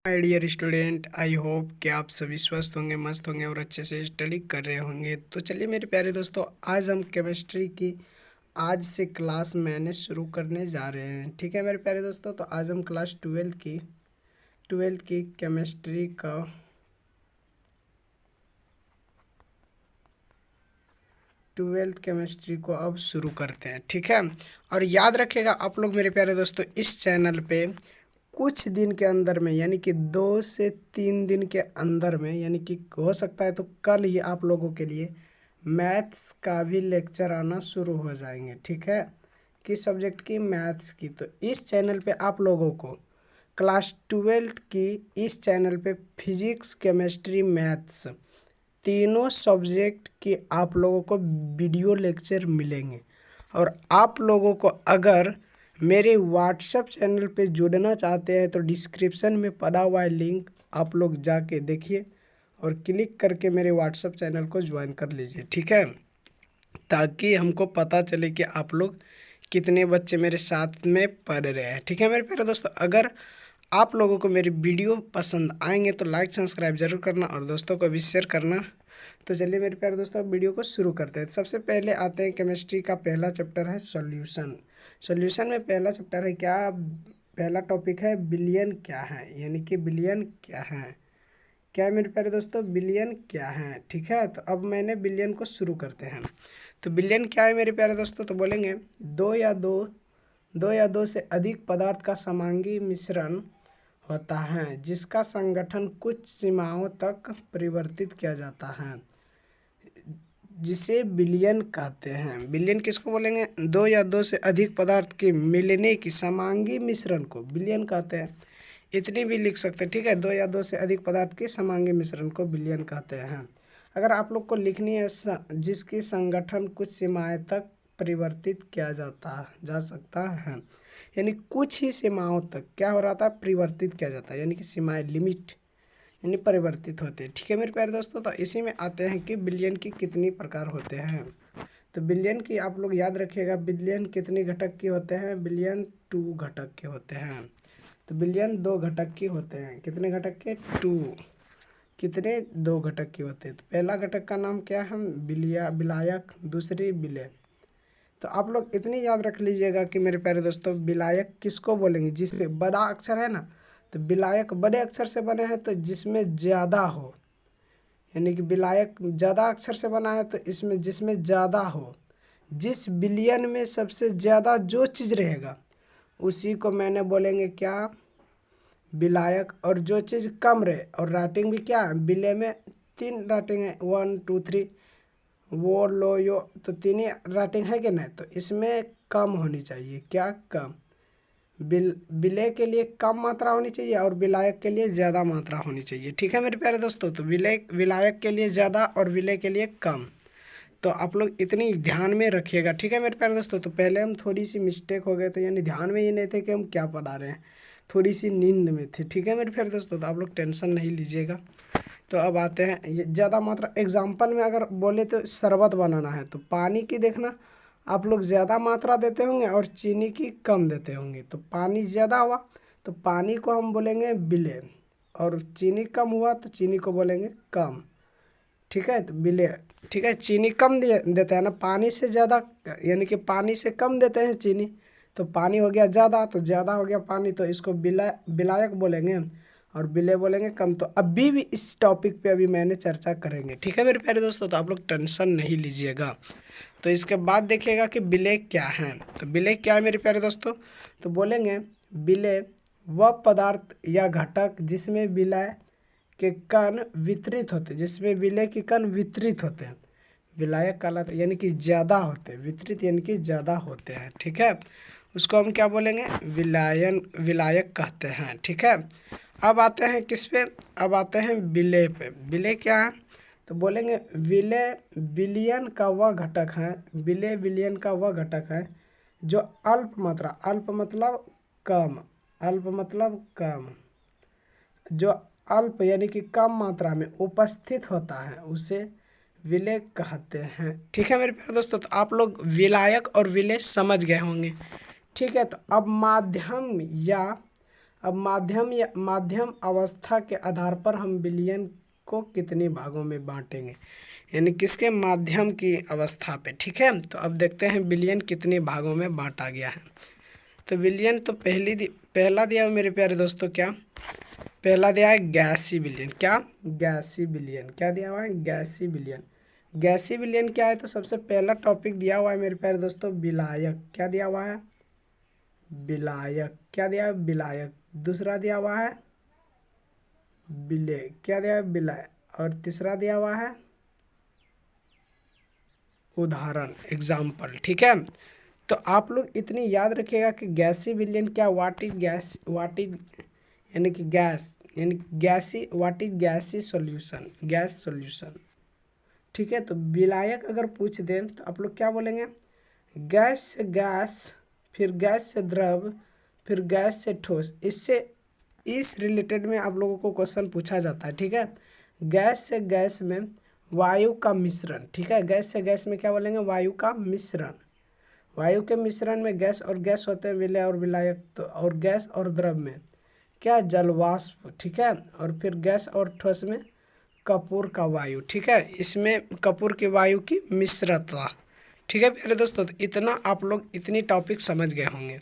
My dear student, I hope कि आप सभी स्वस्थ होंगे, मस्त होंगे और अच्छे से स्टडी कर रहे होंगे। तो चलिए मेरे प्यारे दोस्तों, आज हम केमिस्ट्री की आज से क्लास मैंने शुरू करने जा रहे हैं। ठीक है मेरे प्यारे दोस्तों, तो आज हम क्लास ट्वेल्थ की ट्वेल्थ केमिस्ट्री को अब शुरू करते हैं। ठीक है, और याद रखिएगा आप लोग मेरे प्यारे दोस्तों, इस चैनल पे कुछ दिन के अंदर में, यानी कि 2 से 3 दिन के अंदर में, यानी कि हो सकता है तो कल ही आप लोगों के लिए मैथ्स का भी लेक्चर आना शुरू हो जाएंगे। ठीक है, किस सब्जेक्ट की? मैथ्स की। तो इस चैनल पे आप लोगों को क्लास ट्वेल्थ की इस चैनल पे फिजिक्स, केमिस्ट्री, मैथ्स तीनों सब्जेक्ट की आप लोगों को वीडियो लेक्चर मिलेंगे। और आप लोगों को अगर मेरे व्हाट्सएप चैनल पे जुड़ना चाहते हैं तो डिस्क्रिप्शन में पड़ा हुआ है लिंक, आप लोग जाके देखिए और क्लिक करके मेरे व्हाट्सएप चैनल को ज्वाइन कर लीजिए। ठीक है, ताकि हमको पता चले कि आप लोग कितने बच्चे मेरे साथ में पढ़ रहे हैं। ठीक है मेरे प्यारे दोस्तों, अगर आप लोगों को मेरी वीडियो पसंद आएंगे तो लाइक सब्सक्राइब जरूर करना और दोस्तों को भी शेयर करना। तो चलिए मेरे प्यारे दोस्तों, वीडियो को शुरू करते हैं। सबसे पहले आते हैं, केमिस्ट्री का पहला चैप्टर है सॉल्यूशन। सॉल्यूशन में पहला चैप्टर है क्या? पहला टॉपिक है बिलियन क्या है, यानी कि बिलियन क्या है। क्या है मेरे प्यारे दोस्तों? बिलियन क्या है। ठीक है, तो अब मैंने बिलियन को शुरू करते हैं। तो बिलियन क्या है मेरे प्यारे दोस्तों? तो बोलेंगे दो या दो से अधिक पदार्थ का समांगी मिश्रण होता है जिसका संगठन कुछ सीमाओं तक परिवर्तित किया जाता है, जिसे बिलियन कहते हैं। बिलियन किसको बोलेंगे? दो या दो से अधिक पदार्थ के मिलने की समांगी मिश्रण को बिलियन कहते हैं। इतनी भी लिख सकते हैं। ठीक है, दो या दो से अधिक पदार्थ के समांगी मिश्रण को बिलियन कहते हैं। अगर आप लोग को लिखनी है जिसकी संगठन कुछ सीमाएं तक परिवर्तित किया जा सकता है, यानी कुछ ही सीमाओं तक क्या हो रहा था? परिवर्तित किया जाता है, यानी कि सीमाएं, लिमिट, यानी परिवर्तित होते हैं। ठीक है मेरे प्यारे दोस्तों, तो इसी में आते हैं कि बिलियन की कितनी प्रकार होते हैं। तो बिलियन की आप लोग याद रखिएगा, बिलियन कितने घटक के होते हैं? बिलियन 2 घटक के होते हैं। तो बिलियन 2 घटक के होते हैं। कितने घटक के? 2। कितने? 2 घटक के होते हैं। तो पहला घटक का नाम क्या है? विलायक, दूसरी विलेय। तो आप लोग इतनी याद रख लीजिएगा कि मेरे प्यारे दोस्तों, विलायक किसको बोलेंगे? जिसके बड़ा अक्षर है ना, तो विलायक बड़े अक्षर से बने हैं तो जिसमें ज़्यादा हो, यानी कि विलायक ज़्यादा अक्षर से बना है तो इसमें जिसमें ज़्यादा हो, जिस बिलियन में सबसे ज़्यादा जो चीज़ रहेगा उसी को मैंने बोलेंगे क्या? विलायक। और जो चीज़ कम रहे, और राइटिंग भी क्या है? विलेय में 3 राइटिंग है, 1 2 3, वो लो यो, तो 3 ही राइटिंग है कि नहीं? तो इसमें कम होनी चाहिए। क्या? कम। विलय के लिए कम मात्रा होनी चाहिए और विलायक के लिए ज़्यादा मात्रा होनी चाहिए। ठीक है मेरे प्यारे दोस्तों, तो विलायक के लिए ज़्यादा और विलय के लिए कम। तो आप लोग इतनी ध्यान में रखिएगा। ठीक है मेरे प्यारे दोस्तों, तो पहले हम थोड़ी सी मिस्टेक हो गए थे, यानी ध्यान में ये नहीं थे कि हम क्या पढ़ा रहे हैं, थोड़ी सी नींद में थे। ठीक है मेरे प्यारे दोस्तों, तो आप लोग टेंशन नहीं लीजिएगा। तो अब आते हैं ये ज़्यादा मात्रा। एग्जाम्पल में अगर बोले तो शरबत बनाना है तो पानी की देखना, आप लोग ज़्यादा मात्रा देते होंगे और चीनी की कम देते होंगे। तो पानी ज़्यादा हुआ तो पानी को हम बोलेंगे विलेय, और चीनी कम हुआ तो चीनी को बोलेंगे कम। ठीक है, तो विलेय। ठीक है, चीनी कम देते हैं ना, पानी से ज़्यादा, यानी कि पानी से कम देते हैं चीनी, तो पानी हो गया ज़्यादा, तो ज़्यादा हो गया पानी, तो इसको विलायक बोलेंगे और विलेय बोलेंगे कम। तो अभी भी इस टॉपिक पे अभी मैंने चर्चा करेंगे। ठीक है मेरे प्यारे दोस्तों, तो आप लोग टेंशन नहीं लीजिएगा। तो इसके बाद देखिएगा कि विलेय क्या है। तो विलेय क्या है मेरे प्यारे दोस्तों? तो बोलेंगे विलेय वह पदार्थ या घटक जिसमें विलय के कण वितरित होते, जिसमें विलय के कण वितरित होते हैं, विलायक कहलाते, यानी कि ज़्यादा होते हैं। वितरित यानी कि ज़्यादा होते हैं। ठीक है, उसको हम क्या बोलेंगे? विलायक कहते हैं। ठीक है, अब आते हैं किस पे? अब आते हैं विलेय पे। विलेय क्या है? तो बोलेंगे विलेय विलियन का वह घटक है, विलेय विलियन का वह घटक है जो अल्प मात्रा, अल्प मतलब कम, अल्प मतलब कम, जो अल्प यानी कि कम मात्रा में उपस्थित होता है उसे विलेय कहते हैं। ठीक है मेरे प्यारे दोस्तों, तो आप लोग विलायक और विलेय समझ गए होंगे। ठीक है, तो अब माध्यम या अब माध्यम अवस्था के आधार पर हम विलयन को कितने भागों में बांटेंगे, यानी किसके माध्यम की अवस्था पे। ठीक है, तो अब देखते हैं विलयन कितने भागों में बांटा गया है। तो विलयन तो पहला दिया है मेरे प्यारे दोस्तों, क्या पहला दिया है गैसीय विलयन। क्या गैसीय विलयन, क्या दिया हुआ है गैसीय विलयन। गैसीय विलयन क्या है, तो सबसे पहला टॉपिक दिया हुआ है मेरे प्यारे दोस्तों विलायक। क्या दिया हुआ है विलायक। क्या दिया है विलायक। दूसरा दिया हुआ है विलय। क्या दिया है विलय। और तीसरा दिया हुआ है उदाहरण, एग्जाम्पल। ठीक है, तो आप लोग इतनी याद रखिएगा कि गैसीय विलयन क्या, what is gas, what is यानी कि गैस, यानी गैसी, what is gaseous solution, gas solution. ठीक है, तो विलायक अगर पूछ दें तो आप लोग क्या बोलेंगे, गैस से गैस, फिर गैस से द्रव, फिर गैस से ठोस। इससे इस रिलेटेड में आप लोगों को क्वेश्चन पूछा जाता है। ठीक है, गैस से गैस में वायु का मिश्रण। ठीक है, गैस से गैस में क्या बोलेंगे, वायु का मिश्रण। वायु के मिश्रण में गैस और गैस होते हैं विलय और विलायक। तो और गैस और द्रव में क्या, जलवाष्प। ठीक है, और फिर गैस और ठोस में कपूर का वायु। ठीक है, इसमें कपूर की वायु की मिश्रता। ठीक है प्यारे दोस्तों, तो इतना आप लोग इतनी टॉपिक समझ गए होंगे।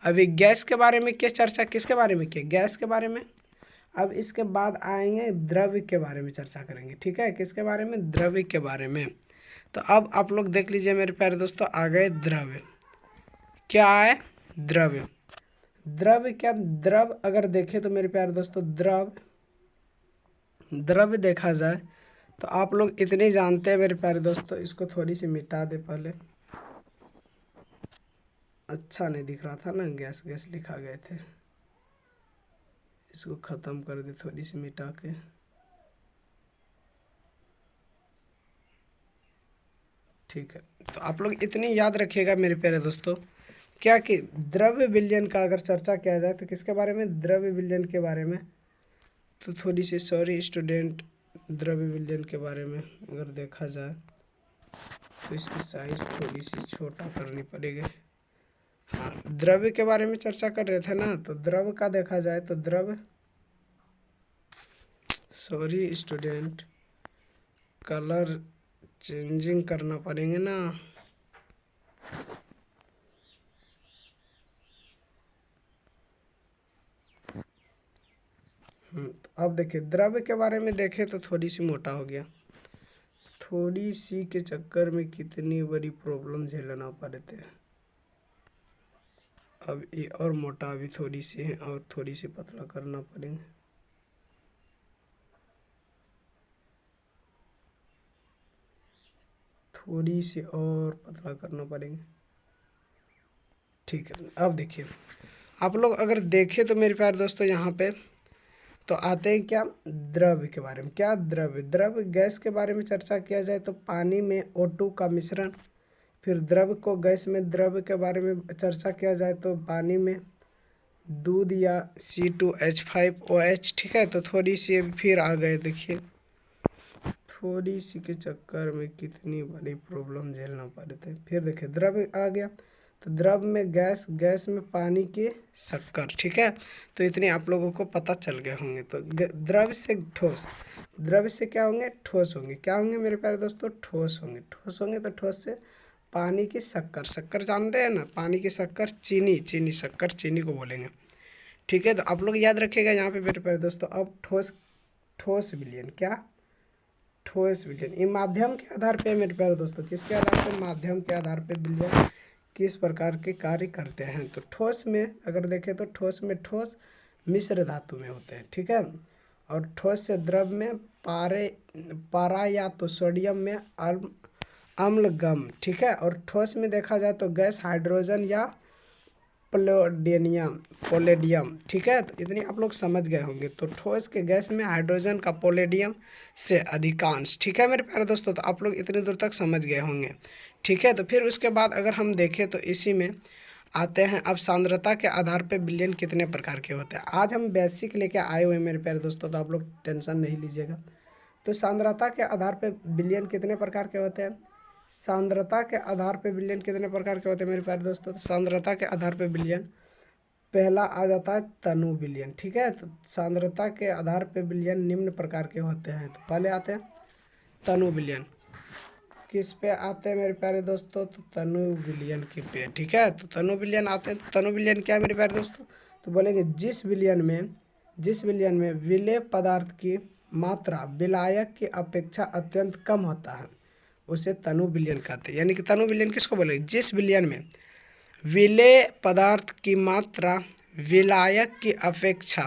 अभी गैस के बारे में क्या चर्चा, किसके बारे में किया, गैस के बारे में। अब इसके बाद आएंगे द्रव्य के बारे में चर्चा करेंगे। ठीक है, किसके बारे में, द्रव्य के बारे में। तो अब आप लोग देख लीजिए मेरे प्यारे दोस्तों, आ गए द्रव्य। क्या है द्रव्य। द्रव्य क्या, द्रव अगर देखें तो मेरे प्यारे दोस्तों, द्रव्य देखा जाए तो आप लोग इतने जानते हैं मेरे प्यारे दोस्तों। इसको थोड़ी सी मिटा दे पहले, अच्छा नहीं दिख रहा था ना, गैस गैस लिखा गए थे। इसको ख़त्म कर दे थोड़ी सी मिटा के। ठीक है, तो आप लोग इतनी याद रखिएगा मेरे प्यारे दोस्तों, क्या कि द्रव्य विलयन का अगर चर्चा किया जाए तो किसके बारे में, द्रव्य विलयन के बारे में। तो थोड़ी सी सॉरी स्टूडेंट, द्रव्य विलयन के बारे में अगर देखा जाए तो इसकी साइज थोड़ी सी छोटा करनी पड़ेगी। हाँ, द्रव्य के बारे में चर्चा कर रहे थे ना, तो द्रव्य का देखा जाए तो द्रव्य, सॉरी स्टूडेंट, कलर चेंजिंग करना पड़ेंगे ना। तो अब देखिए द्रव्य के बारे में देखें तो थोड़ी सी मोटा हो गया। थोड़ी सी के चक्कर में कितनी बड़ी प्रॉब्लम झेलना पड़ते हैं। अब ये और मोटा भी थोड़ी सी है और थोड़ी सी पतला करना पड़ेगा। थोड़ी सी और पतला करना पड़ेगा। ठीक है, अब देखिए आप लोग अगर देखें तो मेरे प्यारे दोस्तों, यहाँ पे तो आते हैं क्या, द्रव्य के बारे में। क्या द्रव्य, द्रव्य गैस के बारे में चर्चा किया जाए तो पानी में O2 का मिश्रण। फिर द्रव्य को गैस में, द्रव्य के बारे में चर्चा किया जाए तो पानी में दूध या C2H5OH। ठीक है, तो थोड़ी सी फिर आ गए, देखिए थोड़ी सी के चक्कर में कितनी बड़ी प्रॉब्लम झेलना पड़ते हैं। फिर देखिए द्रव्य आ गया, तो द्रव में गैस, गैस में पानी की शक्कर। ठीक है, तो इतने आप लोगों को पता चल गए होंगे। तो द्रव से ठोस, द्रव से क्या होंगे, ठोस होंगे। क्या होंगे मेरे प्यारे दोस्तों, ठोस होंगे। ठोस होंगे तो ठोस से पानी की शक्कर, शक्कर जान रहे हैं ना, पानी की शक्कर, चीनी, चीनी शक्कर, चीनी को बोलेंगे। ठीक है, तो आप लोग याद रखिएगा यहाँ पे मेरे प्यारे दोस्तों। अब ठोस, ठोस विलयन, क्या ठोस विलयन, ये माध्यम के आधार पे मेरे प्यारे दोस्तों, किसके आधार पे, माध्यम के आधार पे विलयन किस प्रकार के कार्य करते हैं। तो ठोस में अगर देखें तो ठोस में, ठोस मिश्र धातु में होते हैं। ठीक है, और ठोस से द्रव में पारा या तो सोडियम में अम्लगम। ठीक है, और ठोस में देखा जाए तो गैस, हाइड्रोजन या पोलेडियम। ठीक है, तो इतनी आप लोग समझ गए होंगे। तो ठोस के गैस में हाइड्रोजन का पोलेडियम से अधिकांश। ठीक है मेरे प्यारे दोस्तों, तो आप लोग इतनी दूर तक समझ गए होंगे। ठीक है, तो फिर उसके बाद अगर हम देखें तो इसी में आते हैं अब सांद्रता के आधार पर विलयन कितने प्रकार के होते हैं। आज हम बेसिक लेके आए हुए हैं मेरे प्यारे दोस्तों, तो आप लोग टेंशन नहीं लीजिएगा। तो सांद्रता के आधार पर विलयन कितने प्रकार के होते हैं, सांद्रता के आधार पर विलयन कितने प्रकार के होते हैं मेरे प्यारे दोस्तों। तो सांद्रता के आधार पर विलयन पहला आ जाता है तनु विलयन। ठीक है, तो सांद्रता के आधार पे विलयन निम्न प्रकार के होते हैं। तो पहले आते हैं तनु विलयन। किस पे आते हैं मेरे प्यारे दोस्तों? तो तनु विलयन के पे। ठीक है, तो तनु विलयन आते हैं। तनु विलयन क्या है मेरे प्यारे दोस्तों? तो बोलेंगे जिस विलयन में विलेय पदार्थ की मात्रा विलायक की अपेक्षा अत्यंत कम होता है उसे तनु विलयन कहते हैं। यानी कि तनु विलयन किसको बोलेंगे? जिस विलयन में विलेय पदार्थ की मात्रा विलायक की अपेक्षा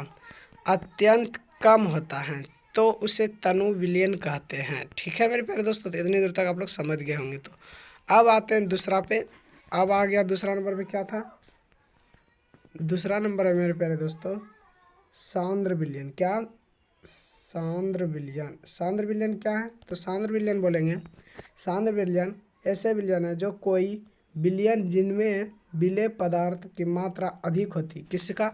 अत्यंत कम होता है तो उसे तनु विलयन कहते हैं। ठीक है मेरे प्यारे दोस्तों, तो इतनी दूर तक आप लोग समझ गए होंगे। तो अब आते हैं दूसरा पे। अब आ गया दूसरा नंबर पे, क्या था? दूसरा नंबर है मेरे प्यारे दोस्तों सांद्र विलयन। क्या? सांद्र विलयन। सांद्र विलयन क्या है? तो सांद्र विलयन बोलेंगे, सांद्र विलयन ऐसे विलयन है जो कोई विलयन जिनमें विलेय पदार्थ की मात्रा अधिक होती। किसका?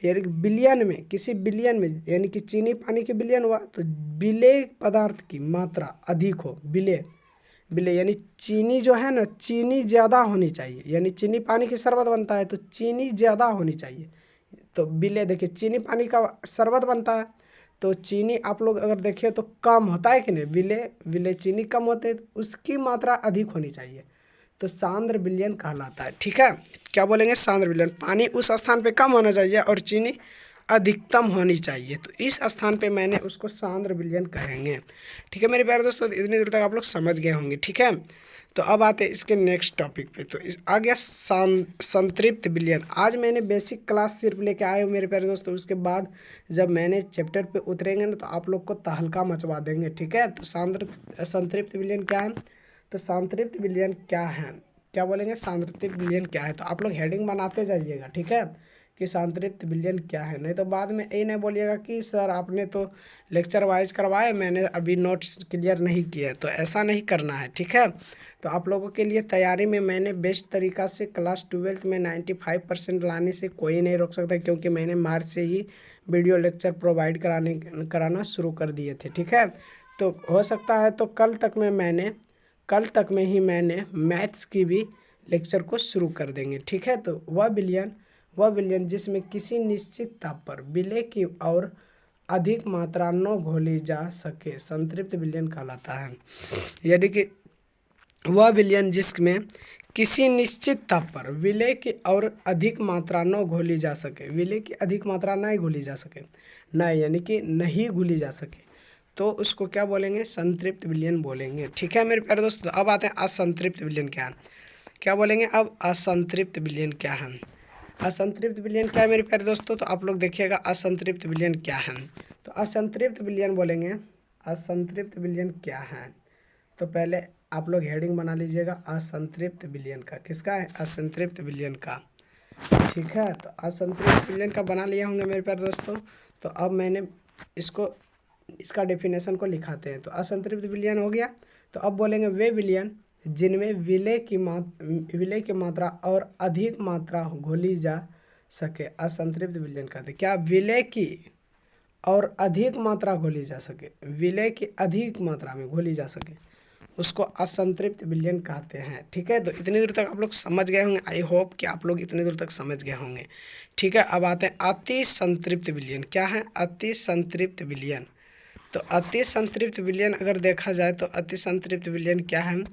यानी कि विलयन में, किसी विलयन में, यानी कि चीनी पानी के विलयन हुआ तो विलेय पदार्थ की मात्रा अधिक हो। विलेय यानी चीनी जो है ना, चीनी ज़्यादा होनी चाहिए। यानी चीनी पानी की शरबत बनता है तो चीनी ज़्यादा होनी चाहिए। तो विलेय देखिए, चीनी पानी का शरबत बनता है तो चीनी आप लोग अगर देखिए तो कम होता है कि नहीं? विलेय चीनी कम होते हैं तो उसकी मात्रा अधिक होनी चाहिए, तो सांद्र विलयन कहलाता है। ठीक है, क्या बोलेंगे? सांद्र विलयन। पानी उस स्थान पे कम होना चाहिए और चीनी अधिकतम होनी चाहिए, तो इस स्थान पे मैंने उसको सांद्र विलयन कहेंगे। ठीक है मेरे प्यारे दोस्तों, इतनी दूर तक आप लोग समझ गए होंगे। ठीक है, तो अब आते हैं इसके नेक्स्ट टॉपिक पे। तो इस आ गया संतृप्त विलयन। आज मैंने बेसिक क्लास सिर्फ लेके आए हूँ मेरे प्यारे दोस्तों, उसके बाद जब मैंने चैप्टर पे उतरेंगे ना तो आप लोग को तहलका मचवा देंगे। ठीक है, तो संतृप्त विलयन क्या है? तो संतृप्त विलयन क्या है? क्या बोलेंगे? संतृप्त विलयन क्या है? तो आप लोग हेडिंग बनाते जाइएगा। ठीक है, कि संतृप्त विलयन क्या है, नहीं तो बाद में ये नहीं बोलिएगा कि सर आपने तो लेक्चर वाइज करवाए, मैंने अभी नोट्स क्लियर नहीं किया है। तो ऐसा नहीं करना है। ठीक है, तो आप लोगों के लिए तैयारी में मैंने बेस्ट तरीका से क्लास 12th में 95% लाने से कोई नहीं रोक सकता, क्योंकि मैंने मार्च से ही वीडियो लेक्चर प्रोवाइड कराना शुरू कर दिए थे। ठीक है, तो हो सकता है तो कल तक में ही मैंने मैथ्स की भी लेक्चर को शुरू कर देंगे। ठीक है, तो वह विलयन जिसमें किसी निश्चित ताप पर विलेय की और अधिक मात्रा न घोली जा सके संतृप्त विलयन कहलाता है। यानी कि वह विलयन जिसमें किसी निश्चित ताप पर विलेय की और अधिक मात्रा न घोली जा सके, विलेय की अधिक मात्रा नहीं घोली जा सके, नहीं यानी कि नहीं घुली जा सके, तो उसको क्या बोलेंगे? संतृप्त विलयन बोलेंगे। ठीक है मेरे प्यारे दोस्तों, अब आते हैं असंतृप्त विलयन क्या है? क्या बोलेंगे अब? असंतृप्त विलयन क्या है? असंतृप्त विलयन क्या है मेरे प्यारे दोस्तों? तो आप लोग देखिएगा असंतृप्त विलयन क्या है। तो असंतृप्त विलयन बोलेंगे, असंतृप्त विलयन क्या है? तो पहले आप लोग हेडिंग बना लीजिएगा असंतृप्त विलयन का। किसका है? असंतृप्त विलयन का। ठीक है, तो असंतृप्त विलयन का बना लिए होंगे मेरे प्यारे दोस्तों। तो अब मैंने इसका डेफिनेशन को लिखाते हैं। तो असंतृप्त विलयन हो गया। तो अब बोलेंगे वे विलयन जिनमें विलेय की मात्रा और अधिक मात्रा घोली जा सके असंतृप्त विलयन कहते हैं। क्या? विलेय की और अधिक मात्रा घोली जा सके, विलेय की अधिक मात्रा में घोली जा सके, उसको असंतृप्त विलयन कहते हैं। ठीक है, तो इतनी दूर तक आप लोग समझ गए होंगे। आई होप कि आप लोग इतनी दूर तक समझ गए होंगे। ठीक है, अब आते हैं अति संतृप्त विलयन। क्या है? अति संतृप्त विलयन। तो अति संतृप्त विलयन अगर देखा जाए तो अति संतृप्त विलयन क्या है?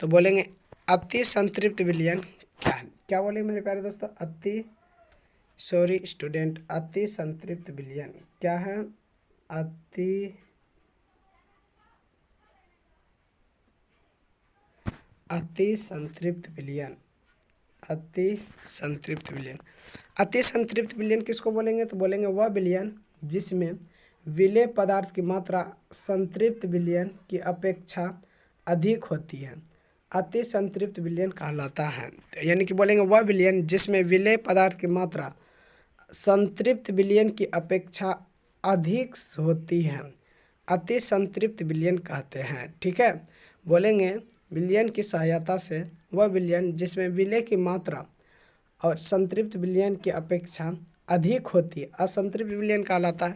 तो बोलेंगे अति संतृप्त विलयन क्या है? क्या बोलेंगे मेरे प्यारे दोस्तों? अति संतृप्त विलयन क्या है? अति संतृप्त विलयन। अति संतृप्त विलयन किसको बोलेंगे? तो बोलेंगे वह विलयन जिसमें विलेय पदार्थ की मात्रा संतृप्त विलयन की अपेक्षा अधिक होती है, अति संतृप्त विलयन कहलाता है। यानी कि बोलेंगे वह विलयन जिसमें विलेय पदार्थ की मात्रा संतृप्त विलयन की अपेक्षा अधिक होती है, अति संतृप्त विलयन कहते हैं। ठीक है, बोलेंगे विलयन की सहायता से वह विलयन जिसमें विलेय की मात्रा और संतृप्त विलयन की अपेक्षा अधिक होती है, असंतृप्त विलयन कहलाता है।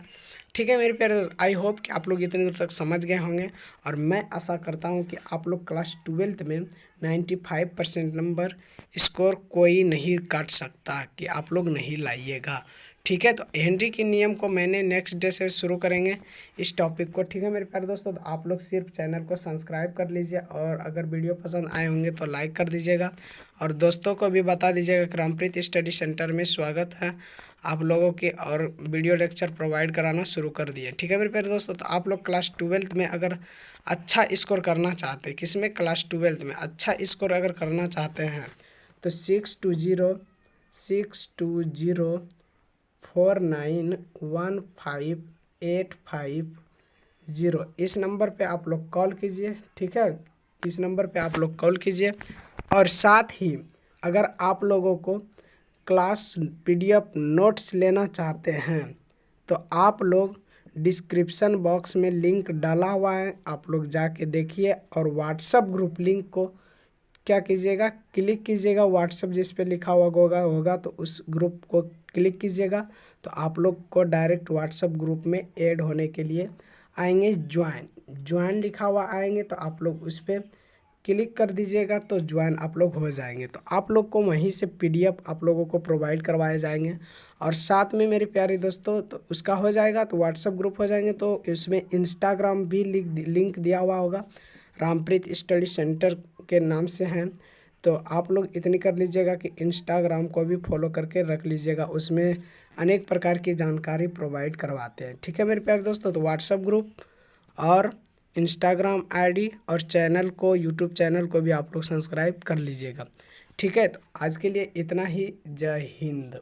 ठीक है मेरे प्यारे, आई होप कि आप लोग इतनी दूर तक समझ गए होंगे और मैं आशा करता हूँ कि आप लोग क्लास 12th में 95% नंबर स्कोर कोई नहीं काट सकता कि आप लोग नहीं लाइएगा। ठीक है, तो हेनरी के नियम को मैंने नेक्स्ट डे से शुरू करेंगे इस टॉपिक को। ठीक है मेरे प्यारे दोस्तों, तो आप लोग सिर्फ चैनल को सब्सक्राइब कर लीजिए और अगर वीडियो पसंद आए होंगे तो लाइक कर दीजिएगा और दोस्तों को भी बता दीजिएगा कि रामप्रीत स्टडी सेंटर में स्वागत है आप लोगों के, और वीडियो लेक्चर प्रोवाइड कराना शुरू कर दिए। ठीक है मेरे प्यारे दोस्तों, तो आप लोग क्लास 12th में अगर अच्छा स्कोर करना चाहते हैं, किसमें, क्लास 12th में अच्छा स्कोर अगर करना चाहते हैं तो 6204915850 इस नंबर पे आप लोग कॉल कीजिए। ठीक है, इस नंबर पे आप लोग कॉल कीजिए। और साथ ही अगर आप लोगों को क्लास PDF नोट्स लेना चाहते हैं तो आप लोग डिस्क्रिप्शन बॉक्स में लिंक डाला हुआ है, आप लोग जाके देखिए और व्हाट्सएप ग्रुप लिंक को क्या कीजिएगा, क्लिक कीजिएगा। व्हाट्सएप जिस पे लिखा हुआ होगा तो उस ग्रुप को क्लिक कीजिएगा तो आप लोग को डायरेक्ट व्हाट्सएप ग्रुप में ऐड होने के लिए आएंगे, ज्वाइन लिखा हुआ आएंगे तो आप लोग उस पर क्लिक कर दीजिएगा तो ज्वाइन आप लोग हो जाएंगे। तो आप लोग को वहीं से PDF आप लोगों को प्रोवाइड करवाए जाएंगे और साथ में मेरे प्यारे दोस्तों तो उसका हो जाएगा तो व्हाट्सएप ग्रुप हो जाएंगे तो इसमें इंस्टाग्राम भी लिंक दिया हुआ होगा, रामप्रीत स्टडी सेंटर के नाम से हैं। तो आप लोग इतनी कर लीजिएगा कि इंस्टाग्राम को भी फॉलो करके रख लीजिएगा, उसमें अनेक प्रकार की जानकारी प्रोवाइड करवाते हैं। ठीक है मेरे प्यारे दोस्तों, तो व्हाट्सएप ग्रुप और इंस्टाग्राम ID और चैनल को, यूट्यूब चैनल को भी आप लोग सब्सक्राइब कर लीजिएगा। ठीक है, तो आज के लिए इतना ही। जय हिंद।